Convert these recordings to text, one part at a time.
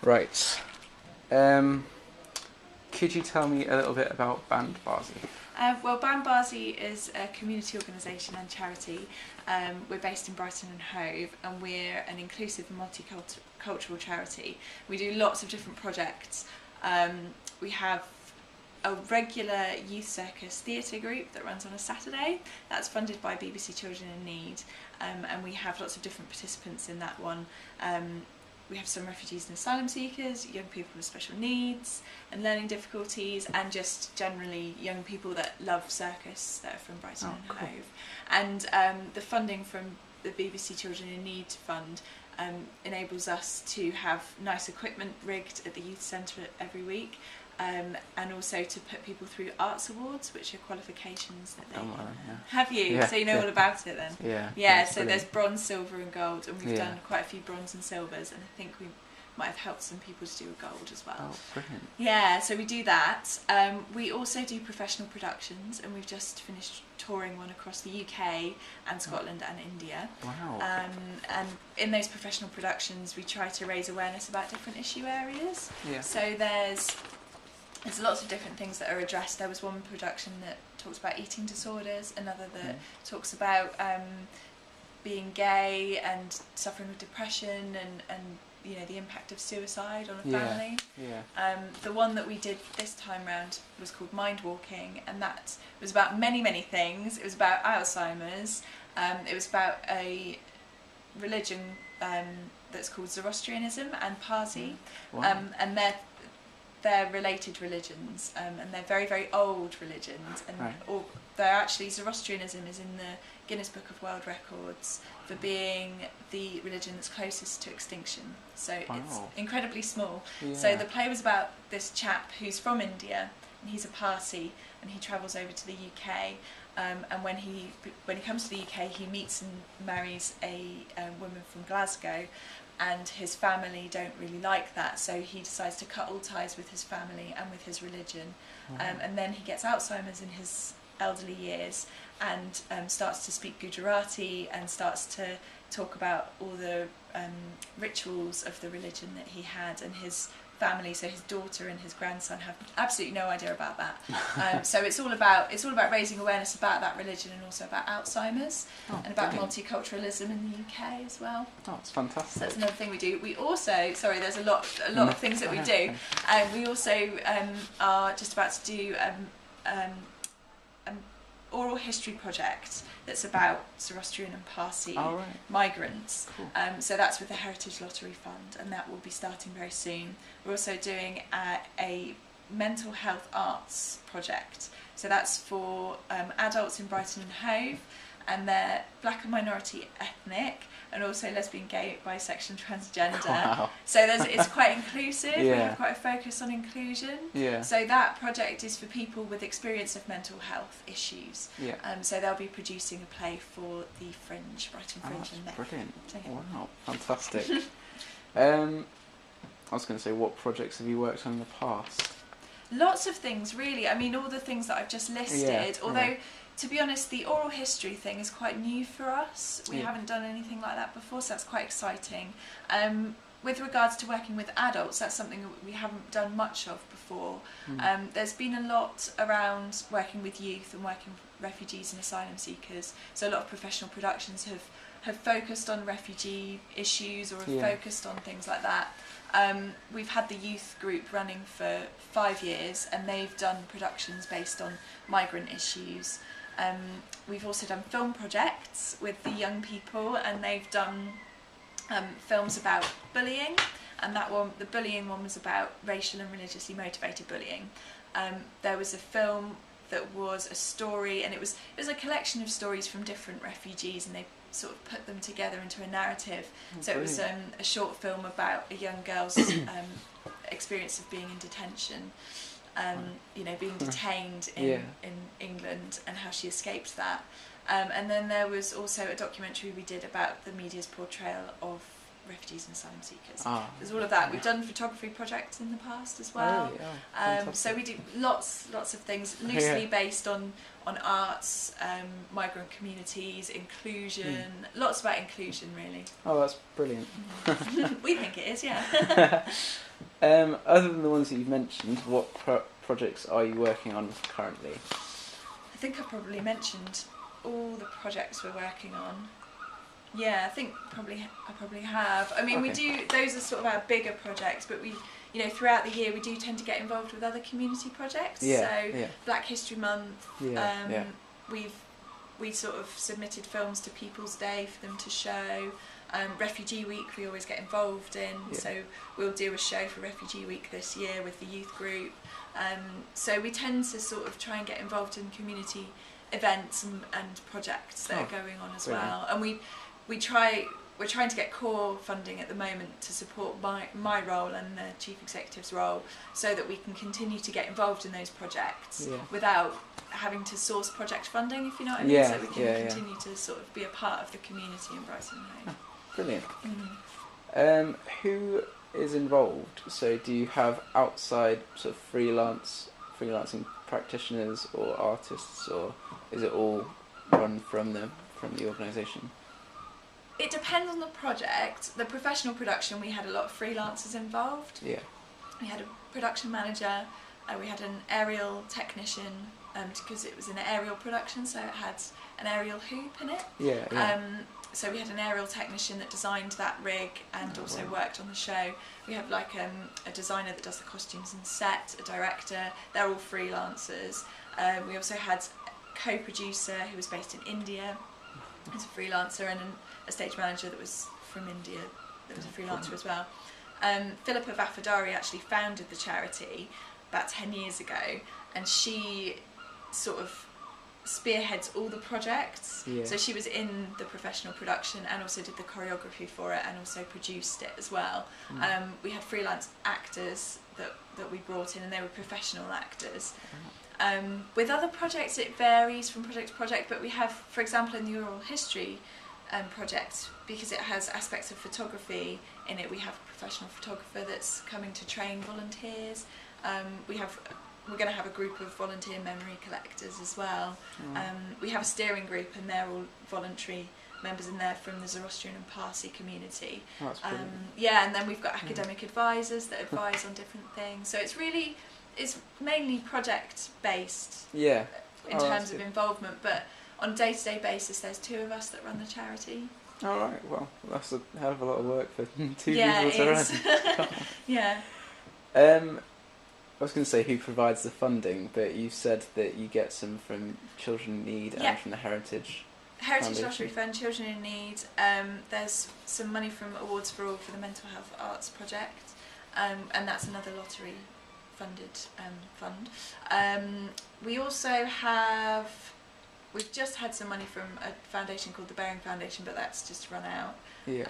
Right. Could you tell me a little bit about Band Barzi? Well, Band Barzi is a community organisation and charity. We're based in Brighton and Hove, and we're an inclusive and multicultural charity. We do lots of different projects. We have a regular youth circus theatre group that runs on a Saturday. That's funded by BBC Children in Need, and we have lots of different participants in that one. We have some refugees and asylum seekers, young people with special needs and learning difficulties, and just generally young people that love circus that are from Brighton and Hove. And the funding from the BBC Children in Need Fund enables us to have nice equipment rigged at the youth centre every week, and also to put people through arts awards, which are qualifications that they have. You Yeah, so you know all about it then. Yeah, so there's bronze, silver and gold, and we've Yeah. done quite a few bronze and silvers, and I think we might have helped some people to do a gold as well. Oh, brilliant. Yeah, so we do that. We also do professional productions, and we've just finished touring one across the UK and Scotland and India. Wow. And in those professional productions we try to raise awareness about different issue areas. Yeah. So there's lots of different things that are addressed. There was one production that talks about eating disorders, another that talks about being gay and suffering with depression and you know the impact of suicide on a family. Yeah. The one that we did this time round was called Mind Walking, and that was about many things. It was about Alzheimer's. It was about a religion that's called Zoroastrianism and Parsi. Wow. And they're related religions, and they're very old religions, and they're actually, Zoroastrianism is in the Guinness Book of World Records for being the religion that's closest to extinction. So it's incredibly small. Yeah. So the play was about this chap who's from India, and he's a Parsi, and he travels over to the UK. And when he comes to the UK, he meets and marries a woman from Glasgow, and his family don't really like that, so he decides to cut all ties with his family and with his religion. And then he gets Alzheimer's in his elderly years, and starts to speak Gujarati and starts to talk about all the rituals of the religion that he had, and his family, so his daughter and his grandson, have absolutely no idea about that. So it's all about raising awareness about that religion, and also about Alzheimer's, and about multiculturalism in the UK as well. Oh, it's fantastic. So that's another thing we do. We also, there's a lot of things that we do. We also are just about to do an oral history project that's about Zoroastrian and Parsi migrants. Cool. So that's with the Heritage Lottery Fund, and that will be starting very soon. We're also doing a mental health arts project. So that's for adults in Brighton and Hove, and they're black and minority ethnic, and also lesbian, gay, bisexual, transgender. Wow. So it's quite inclusive. We Yeah. have quite a focus on inclusion. Yeah. So that project is for people with experience of mental health issues. Yeah. So they'll be producing a play for the Fringe, Brighton Fringe, and that's brilliant. So, yeah. Wow, fantastic. I was going to say, what projects have you worked on in the past? Lots of things, really. I mean, all the things that I've just listed. Although, to be honest, the oral history thing is quite new for us. We haven't done anything like that before, so that's quite exciting. With regards to working with adults, that's something that we haven't done much of before. There's been a lot around working with youth and working with refugees and asylum seekers. So a lot of professional productions have focused on refugee issues, or have focused on things like that. We've had the youth group running for 5 years, and they've done productions based on migrant issues. We've also done film projects with the young people, and they've done films about bullying, and the bullying one was about racial and religiously motivated bullying. There was a film that was a story, and it was a collection of stories from different refugees, and they sort of put them together into a narrative. So it was a short film about a young girl's experience of being in detention, being detained in England, and how she escaped that. And then there was also a documentary we did about the media's portrayal of refugees and asylum seekers. There's all of that. We've done photography projects in the past as well. So we do lots of things loosely based on arts, migrant communities, inclusion, lots about inclusion really. Oh, that's brilliant. We think it is, yeah. Other than the ones that you've mentioned, what projects are you working on currently? I think I probably mentioned all the projects we're working on. Yeah, I think I probably have. I mean, Okay. those are sort of our bigger projects, but we, throughout the year we do tend to get involved with other community projects. Yeah, So yeah. Black History Month, Yeah. we sort of submitted films to People's Day for them to show. Refugee Week we always get involved in, Yeah. so we'll do a show for Refugee Week this year with the youth group. So we tend to sort of try and get involved in community events and projects that are going on as brilliant. well. And we're trying to get core funding at the moment to support my role and the chief executive's role, so that we can continue to get involved in those projects without having to source project funding, if you know what I mean. So we can continue to sort of be a part of the community in Brighton Hove. Brilliant. Mm-hmm. Who is involved? So do you have outside sort of freelancing practitioners or artists, or is it all run from the organisation? It depends on the project. The professional production, we had a lot of freelancers involved. Yeah. We had a production manager, we had an aerial technician, because it was an aerial production, so it had an aerial hoop in it. Yeah. So we had an aerial technician that designed that rig and also worked on the show. We have like a designer that does the costumes and set, a director. They're all freelancers. We also had a co-producer who was based in India as a freelancer, and a stage manager that was from India that was a freelancer as well. Philippa Vaffadari actually founded the charity about 10 years ago, and she sort of spearheads all the projects. Yeah. So she was in the professional production and also did the choreography for it and also produced it as well. We had freelance actors that we brought in, and they were professional actors. With other projects it varies from project to project, but we have, for example, in the oral history project, because it has aspects of photography in it, we have a professional photographer that's coming to train volunteers. We're going to have a group of volunteer memory collectors as well. We have a steering group, and they're all voluntary members in there from the Zoroastrian and Parsi community. Oh, that's brilliant. And then we've got academic advisors that advise on different things. So it's mainly project based in terms of involvement, but on a day-to-day basis there's 2 of us that run the charity. All right, well, that's a hell of a lot of work for 2 people it to is. run. Yeah. I was going to say who provides the funding, but you said that you get some from Children in Need and from the Heritage Lottery Fund, Children in Need. There's some money from Awards for All for the Mental Health Arts Project, and that's another lottery funded fund. We also we've just had some money from a foundation called the Bearing Foundation, but that's just run out. Yeah.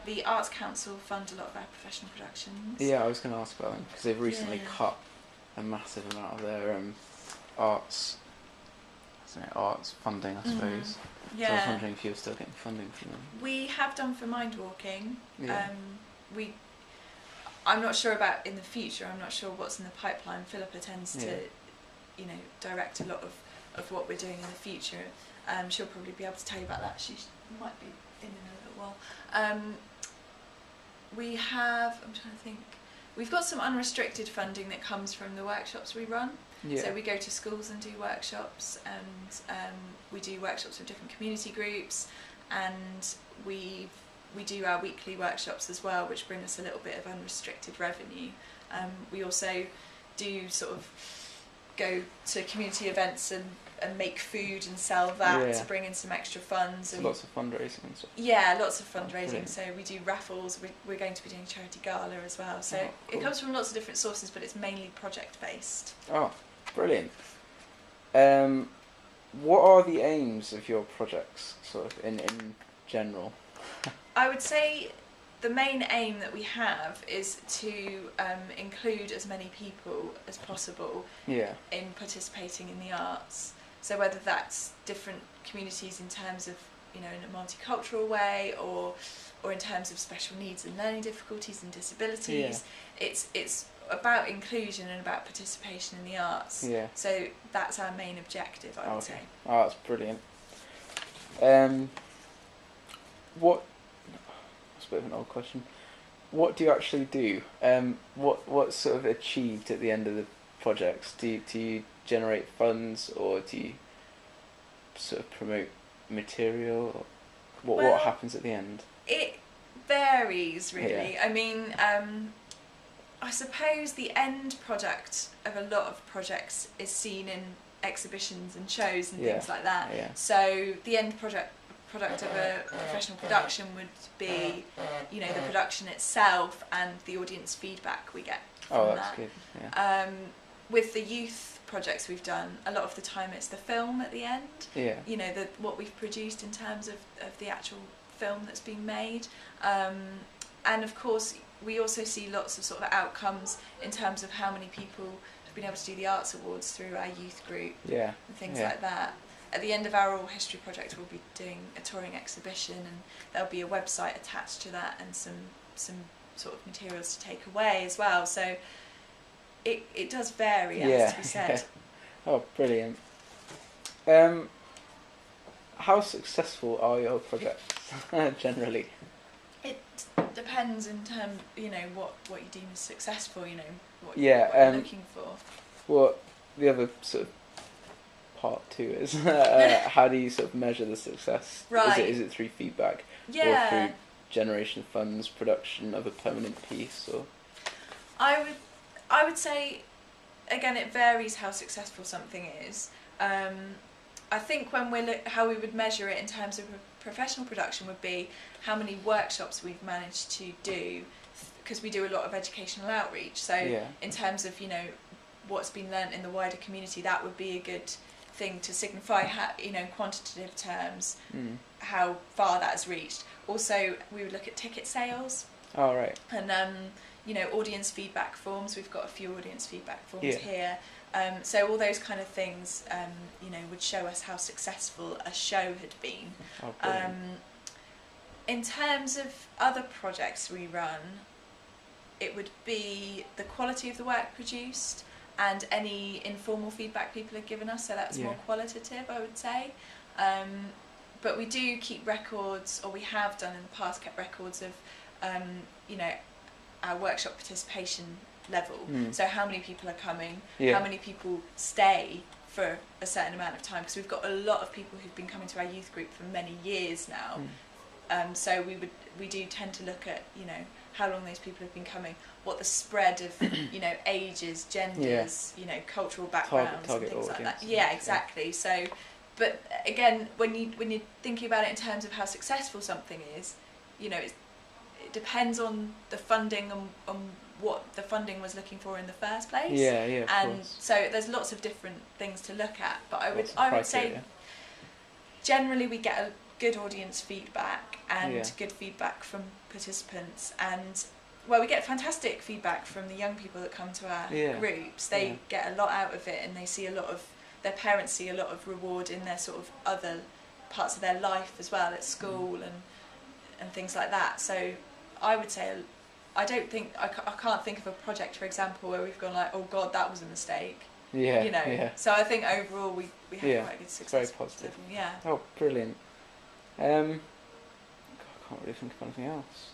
The Arts Council fund a lot of our professional productions. Yeah, I was going to ask about them because they've recently cut a massive amount of their arts funding, I suppose. Yeah. So I was wondering if you were still getting funding from them. We have done for Mindwalking. Yeah. I'm not sure about in the future. I'm not sure what's in the pipeline. Philippa tends to, direct a lot of what we're doing in the future. She'll probably be able to tell you about that. She might be in a little while. We have, I'm trying to think, we've got some unrestricted funding that comes from the workshops we run. Yeah. So we go to schools and do workshops, and we do workshops with different community groups, and we do our weekly workshops as well, which bring us a little bit of unrestricted revenue. We also do sort of go to community events and make food and sell that to bring in some extra funds. So lots of fundraising and stuff. Yeah, lots of fundraising. Brilliant. So we do raffles. We're going to be doing a charity gala as well. So cool. It comes from lots of different sources, but it's mainly project based. Oh, brilliant. What are the aims of your projects, sort of in general? I would say the main aim that we have is to include as many people as possible in participating in the arts. So whether that's different communities in terms of, in a multicultural way, or in terms of special needs and learning difficulties and disabilities, it's about inclusion and about participation in the arts. Yeah. So that's our main objective, I would say. Oh, that's brilliant. That's a bit of an old question. what do you actually do? What's sort of achieved at the end of the projects? Do you generate funds, or do you sort of promote material? Or what happens at the end? It varies really. Yeah. I mean, I suppose the end product of a lot of projects is seen in exhibitions and shows and things like that. Yeah. So the end product of a professional production would be, you know, the production itself and the audience feedback we get from that's that. good. Yeah. With the youth projects we've done, a lot of the time it's the film at the end. Yeah. You know, what we've produced in terms of the actual film that's been made. And of course, we also see lots of sort of outcomes in terms of how many people have been able to do the arts awards through our youth group. Yeah. And things like that. At the end of our oral history project, we'll be doing a touring exhibition, and there'll be a website attached to that and some sort of materials to take away as well. So it does vary, has to be said. Yeah. Oh, brilliant. How successful are your projects generally? It depends in terms, you know, what you deem as successful, you know, what Yeah, you're looking for. Well, the other sort of part too is how do you sort of measure the success? Right. Is it through feedback, Yeah. or through generation of funds, production of a permanent piece, or? I would say, again, it varies how successful something is. I think when how we would measure it in terms of a professional production would be how many workshops we've managed to do, because we do a lot of educational outreach. So in terms of, you know, what's been learnt in the wider community, that would be a good thing to signify how, you know, in quantitative terms, how far that has reached. Also, we would look at ticket sales. Oh, right. And you know, audience feedback forms. We've got a few audience feedback forms here. So all those kind of things, you know, would show us how successful a show had been. Oh, in terms of other projects we run, it would be the quality of the work produced and any informal feedback people have given us. So that's more qualitative, I would say. But we do keep records, or we have done in the past kept records of, you know, our workshop participation level. So how many people are coming, how many people stay for a certain amount of time, because we've got a lot of people who've been coming to our youth group for many years now. So we do tend to look at, you know, how long those people have been coming, what the spread of, you know, ages, genders, you know, cultural backgrounds target and things audience. like that. Yeah, exactly. So, but again, when you're thinking about it in terms of how successful something is, you know, it depends on the funding and on what the funding was looking for in the first place. Yeah, of and course. so there's lots of different things to look at. But I would say generally we get a good audience feedback and good feedback from participants, and well, we get fantastic feedback from the young people that come to our groups. They get a lot out of it, and they see a lot of, their parents see a lot of reward in their sort of other parts of their life as well, at school and things like that. So I would say, I can't think of a project, for example, where we've gone like, oh God, that was a mistake. Yeah, you know. So I think overall we have quite a good success. Very positive. Yeah. Oh, brilliant. God, I can't really think of anything else.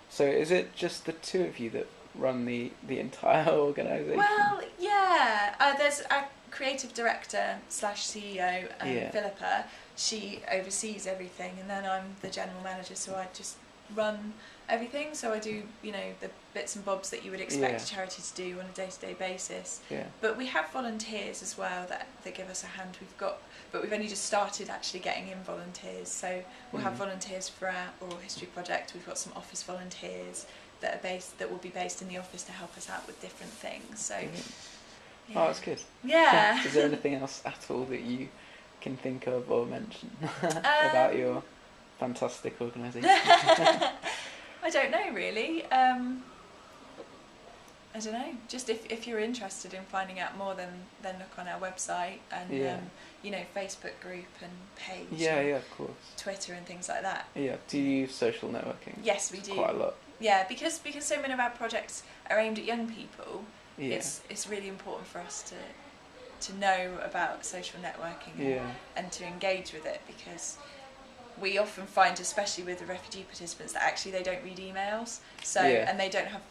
So is it just the two of you that run the entire organisation? Well, yeah. There's a creative director / CEO, Philippa. She oversees everything, and then I'm the general manager, so I just run everything. So I do, you know, the bits and bobs that you would expect a charity to do on a day-to-day basis. Yeah. But we have volunteers as well that give us a hand. But we've only just started actually getting in volunteers. So we'll have volunteers for our oral history project. We've got some office volunteers that will be based in the office to help us out with different things. So. Yeah. Oh, that's good. Yeah. Is there anything else at all that you can think of or mention about your fantastic organisation? I don't know really. I don't know. Just if you're interested in finding out more, then look on our website and you know, Facebook group and page. Yeah, of course. Twitter and things like that. Yeah. Do you use social networking? Yes, we do. Quite a lot. Yeah, because so many of our projects are aimed at young people. Yeah. It's really important for us to know about social networking and to engage with it, because we often find, especially with the refugee participants, that actually they don't read emails, so Yeah. and they don't have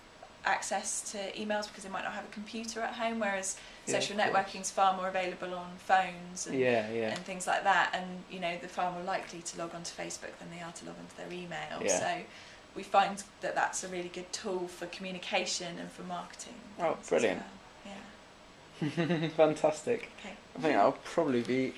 access to emails because they might not have a computer at home, whereas social of course. networking is far more available on phones and, and things like that, and you know, they're far more likely to log on to Facebook than they are to log on to their email. Yeah. So we find that that's a really good tool for communication and for marketing. Oh, brilliant. Well. Yeah. Fantastic. Okay. I think I'll probably be